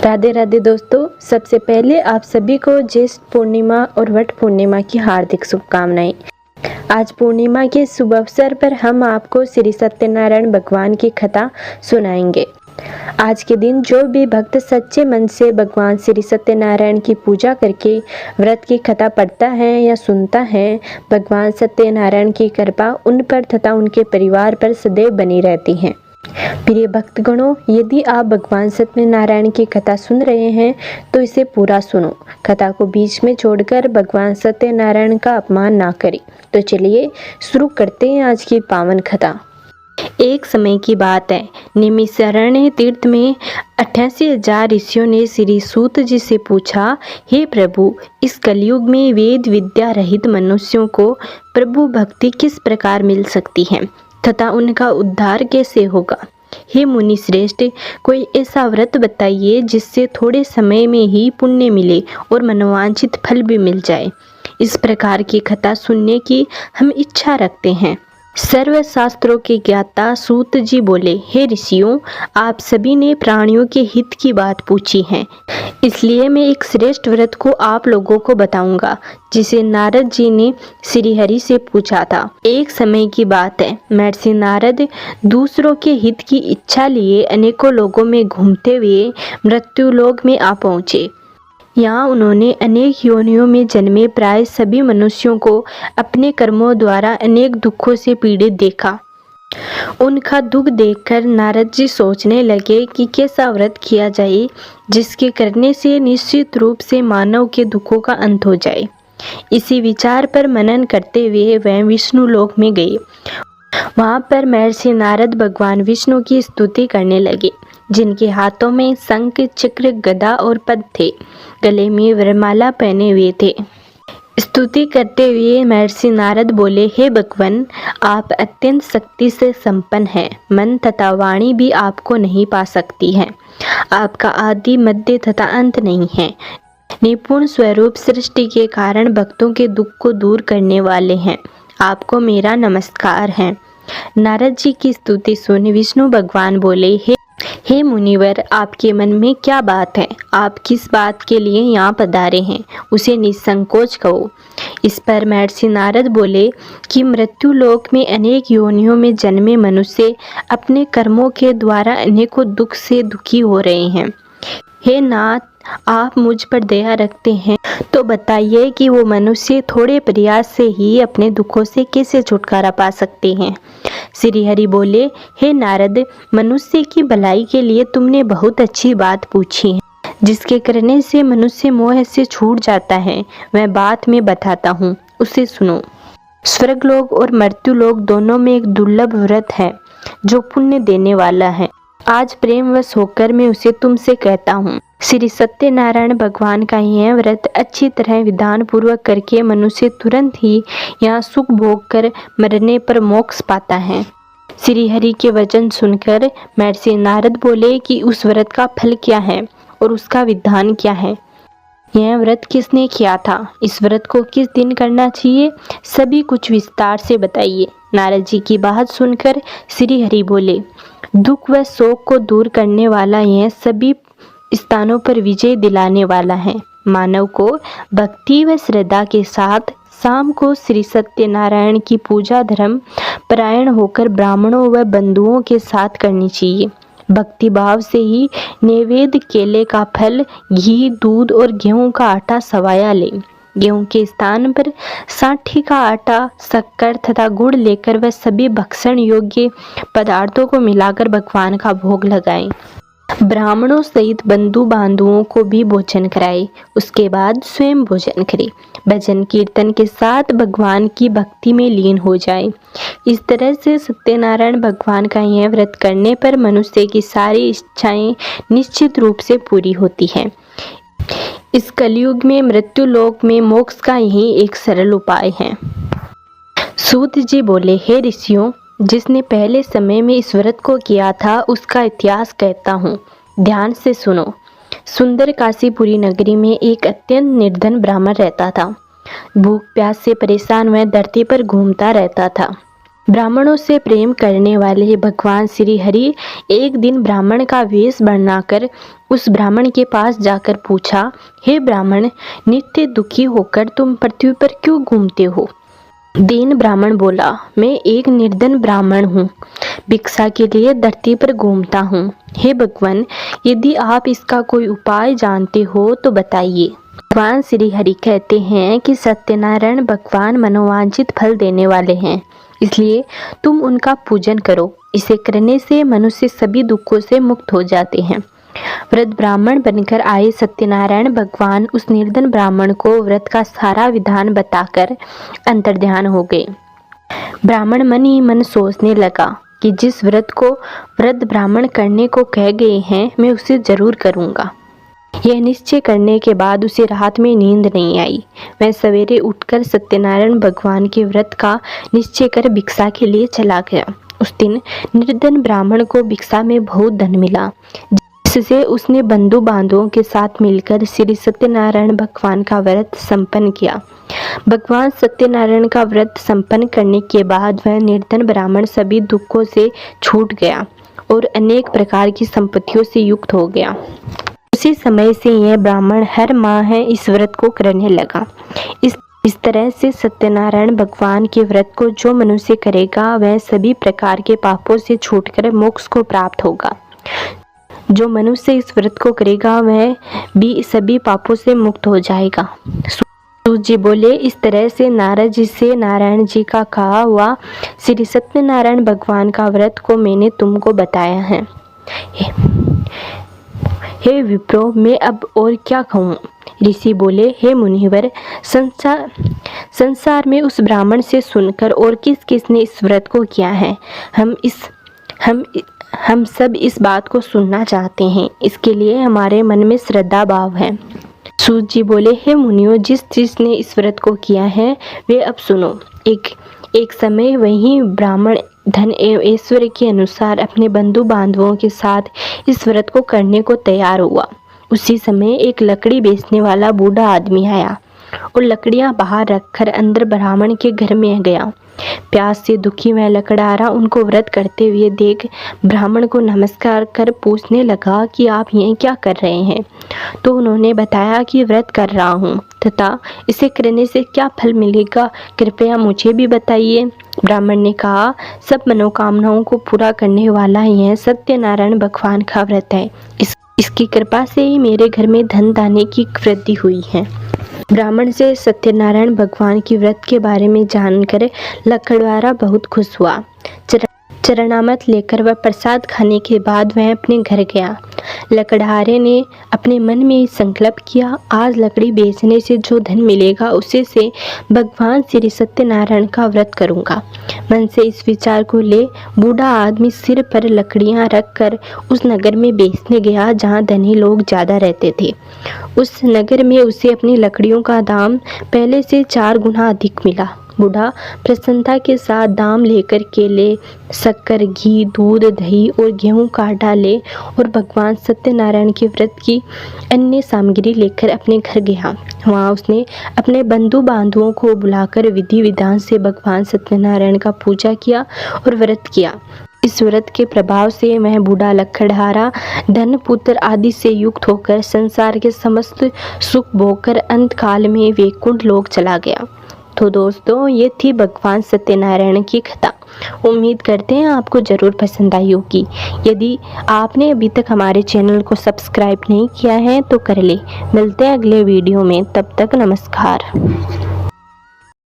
राधे राधे दोस्तों, सबसे पहले आप सभी को ज्येष्ठ पूर्णिमा और वट पूर्णिमा की हार्दिक शुभकामनाएं। आज पूर्णिमा के शुभ अवसर पर हम आपको श्री सत्यनारायण भगवान की कथा सुनाएंगे। आज के दिन जो भी भक्त सच्चे मन से भगवान श्री सत्यनारायण की पूजा करके व्रत की कथा पढ़ता है या सुनता है, भगवान सत्यनारायण की कृपा उन पर तथा उनके परिवार पर सदैव बनी रहती है। प्रिय भक्तगणों, यदि आप भगवान सत्यनारायण की कथा सुन रहे हैं तो इसे पूरा सुनो। कथा को बीच में छोड़कर भगवान सत्यनारायण का अपमान ना करें। तो चलिए शुरू करते हैं आज की पावन कथा। एक समय की बात है, नैमिषारण्य तीर्थ में 88,000 ऋषियों ने श्री सूत जी से पूछा, हे प्रभु, इस कलयुग में वेद विद्या रहित मनुष्यों को प्रभु भक्ति किस प्रकार मिल सकती है तथा उनका उद्धार कैसे होगा। हे मुनि श्रेष्ठ, कोई ऐसा व्रत बताइए जिससे थोड़े समय में ही पुण्य मिले और मनोवांछित फल भी मिल जाए। इस प्रकार की कथा सुनने की हम इच्छा रखते हैं। सर्व शास्त्रों के ज्ञाता सूत जी बोले, हे ऋषियों, आप सभी ने प्राणियों के हित की बात पूछी है, इसलिए मैं एक श्रेष्ठ व्रत को आप लोगों को बताऊंगा जिसे नारद जी ने श्री हरि से पूछा था। एक समय की बात है, महर्षि नारद दूसरों के हित की इच्छा लिए अनेकों लोगों में घूमते हुए मृत्युलोक में आ पहुँचे। यहाँ उन्होंने अनेक योनियों में जन्मे प्राय सभी मनुष्यों को अपने कर्मों द्वारा अनेक दुखों से पीड़ित देखा। उनका दुख देखकर नारद जी सोचने लगे कि कैसा व्रत किया जाए जिसके करने से निश्चित रूप से मानव के दुखों का अंत हो जाए। इसी विचार पर मनन करते हुए वह विष्णु लोक में गए। वहाँ पर महर्षि नारद भगवान विष्णु की स्तुति करने लगे, जिनके हाथों में शंख, चक्र, गदा और पद्म थे, गले में वरमाला पहने हुए थे। स्तुति करते हुए महर्षि नारद बोले, हे भगवान, आप अत्यंत शक्ति से संपन्न हैं। मन तथा वाणी भी आपको नहीं पा सकती है। आपका आदि, मध्य तथा अंत नहीं है। निपुण स्वरूप सृष्टि के कारण भक्तों के दुख को दूर करने वाले हैं। आपको मेरा नमस्कार है। नारद जी की स्तुति सुन विष्णु भगवान बोले, हे मुनिवर, आपके मन में क्या बात है? आप किस बात के लिए यहाँ पधारे हैं, उसे निसंकोच कहो। इस पर महर्षि नारद बोले कि मृत्युलोक में अनेक योनियों में जन्मे मनुष्य अपने कर्मों के द्वारा अनेकों दुख से दुखी हो रहे हैं। हे नाथ, आप मुझ पर दया रखते हैं तो बताइए कि वो मनुष्य थोड़े प्रयास से ही अपने दुखों से कैसे छुटकारा पा सकते हैं। श्री हरि बोले, हे नारद, मनुष्य की भलाई के लिए तुमने बहुत अच्छी बात पूछी है, जिसके करने से मनुष्य मोह से छूट जाता है। वह बात मैं बताता हूँ, उसे सुनो। स्वर्गलोक और मृत्युलोक दोनों में एक दुर्लभ व्रत है जो पुण्य देने वाला है। आज प्रेमवश होकर मैं उसे तुमसे कहता हूँ। श्री सत्यनारायण भगवान का यह व्रत अच्छी तरह विधान पूर्वक करके मनुष्य तुरंत ही यहाँ सुख भोग कर मरने पर मोक्ष पाता है। श्री हरि के वचन सुनकर महर्षि नारद बोले कि उस व्रत का फल क्या है और उसका विधान क्या है। यह व्रत किसने किया था? इस व्रत को किस दिन करना चाहिए? सभी कुछ विस्तार से बताइए। नारद जी की बात सुनकर श्री हरि बोले, दुख व शोक को दूर करने वाला यह सभी स्थानों पर विजय दिलाने वाला है। मानव को भक्ति व श्रद्धा के साथ शाम को श्री सत्यनारायण की पूजा धर्म परायण होकर ब्राह्मणों व बंधुओं के साथ करनी चाहिए। भक्ति भाव से ही नैवेद्य केले का फल, घी, दूध और गेहूं का आटा सवाया ले। गेहूं के स्थान पर साठी का आटा, शक्कर तथा गुड़ लेकर वह सभी भक्षण योग्य पदार्थों को मिलाकर भगवान का भोग लगाएं। ब्राह्मणों सहित बंधु बांधुओं को भी भोजन कराए। उसके बाद स्वयं भोजन करे। भजन कीर्तन के साथ भगवान की भक्ति में लीन हो जाए। इस तरह से सत्यनारायण भगवान का यह व्रत करने पर मनुष्य की सारी इच्छाएं निश्चित रूप से पूरी होती है। इस कलयुग में मृत्युलोक में मोक्ष का यही एक सरल उपाय है। सूत जी बोले, हे ऋषियों, जिसने पहले समय में इस व्रत को किया था उसका इतिहास कहता हूँ, ध्यान से सुनो। सुंदर काशीपुरी नगरी में एक अत्यंत निर्धन ब्राह्मण रहता था। भूख प्यास से परेशान वह धरती पर घूमता रहता था। ब्राह्मणों से प्रेम करने वाले भगवान श्री हरि एक दिन ब्राह्मण का वेश बनाकर उस ब्राह्मण के पास जाकर पूछा, हे ब्राह्मण, नित्य दुखी होकर तुम पृथ्वी पर क्यों घूमते हो? दीन ब्राह्मण बोला, मैं एक निर्धन ब्राह्मण हूँ, भिक्षा के लिए धरती पर घूमता हूँ। हे भगवान, यदि आप इसका कोई उपाय जानते हो तो बताइए। भगवान श्री हरि कहते हैं कि सत्यनारायण भगवान मनोवांछित फल देने वाले हैं, इसलिए तुम उनका पूजन करो। इसे करने से मनुष्य सभी दुखों से मुक्त हो जाते हैं। व्रत ब्राह्मण बनकर आए सत्यनारायण भगवान उस निर्धन ब्राह्मण को व्रत का सारा विधान बताकर अंतर्ध्यान हो गए। ब्राह्मण मन ही मन सोचने लगा कि जिस व्रत को व्रत ब्राह्मण करने को कह गए हैं, मैं उसे जरूर करूँगा। यह निश्चय करने के बाद उसे रात में नींद नहीं आई। वह सवेरे उठकर सत्यनारायण भगवान के व्रत का निश्चय कर भिक्षा के लिए चला गया। उस दिन निर्धन ब्राह्मण को भिक्षा में बहुत धन मिला, जिससे उसने बंधु बांधवों के साथ मिलकर श्री सत्यनारायण भगवान का व्रत संपन्न किया। भगवान सत्यनारायण का व्रत संपन्न करने के बाद वह निर्धन ब्राह्मण सभी दुखों से छूट गया और अनेक प्रकार की संपत्तियों से युक्त हो गया। उसी समय से यह ब्राह्मण हर माह इस व्रत को करने लगा। इस तरह से सत्यनारायण भगवान के व्रत को जो मनुष्य करेगा वह सभी प्रकार के पापों से छूटकर मोक्ष को प्राप्त होगा। जो मनुष्य इस व्रत को करेगा वह भी सभी पापों से मुक्त हो जाएगा। सूत जी बोले, इस तरह से नारद जी से नारायण जी का कहा हुआ श्री सत्यनारायण भगवान का व्रत को मैंने तुमको बताया है। हे विप्रो, मैं अब और क्या कहूँ? ऋषि बोले, हे मुनिवर, संसार में उस ब्राह्मण से सुनकर और किस किस ने इस व्रत को किया है, हम सब इस बात को सुनना चाहते हैं। इसके लिए हमारे मन में श्रद्धा भाव है। सूत जी बोले, हे मुनियों, जिसने इस व्रत को किया है वे अब सुनो। एक समय वही ब्राह्मण धन एवं ऐश्वर्य के अनुसार अपने बंधु बांधवों के साथ इस व्रत को करने को तैयार हुआ। उसी समय एक लकड़ी बेचने वाला बूढ़ा आदमी आया और लकड़ियां बाहर रखकर अंदर ब्राह्मण के घर में गया। प्यास से दुखी वह लकड़हारा उनको व्रत करते हुए देख ब्राह्मण को नमस्कार कर पूछने लगा कि आप ये क्या कर रहे हैं? तो उन्होंने बताया कि व्रत कर रहा हूँ तथा इसे करने से क्या फल मिलेगा, कृपया मुझे भी बताइए। ब्राह्मण ने कहा, सब मनोकामनाओं को पूरा करने वाला यह सत्यनारायण भगवान का व्रत है। इसकी कृपा से ही मेरे घर में धन दाने की वृद्धि हुई है। ब्राह्मण से सत्यनारायण भगवान की व्रत के बारे में जानकर लकड़हारा बहुत खुश हुआ। चरणामृत लेकर वह प्रसाद खाने के बाद वह अपने घर गया। लकड़हारे ने अपने मन में संकल्प किया, आज लकड़ी बेचने से जो धन मिलेगा उसे से भगवान श्री सत्यनारायण का व्रत करूंगा। मन से इस विचार को ले बूढ़ा आदमी सिर पर लकड़ियां रखकर उस नगर में बेचने गया जहां धनी लोग ज़्यादा रहते थे। उस नगर में उसे अपनी लकड़ियों का दाम पहले से 4 गुना अधिक मिला। बूढ़ा प्रसन्नता के साथ दाम लेकर केले, शक्कर, घी, दूध, दही और गेहूं का आटा ले और भगवान सत्यनारायण के व्रत की अन्य सामग्री लेकर अपने घर गया। वहाँ उसने अपने बंधु बांधवों को बुलाकर विधि विधान से भगवान सत्यनारायण का पूजा किया और व्रत किया। इस व्रत के प्रभाव से वह बूढ़ा लकड़हारा धन पुत्र आदि से युक्त होकर संसार के समस्त सुख भोगकर अंत काल में वैकुंठ लोक चला गया। तो दोस्तों, ये थी भगवान सत्यनारायण की कथा। उम्मीद करते हैं आपको ज़रूर पसंद आई होगी। यदि आपने अभी तक हमारे चैनल को सब्सक्राइब नहीं किया है तो कर ले। मिलते हैं अगले वीडियो में, तब तक नमस्कार।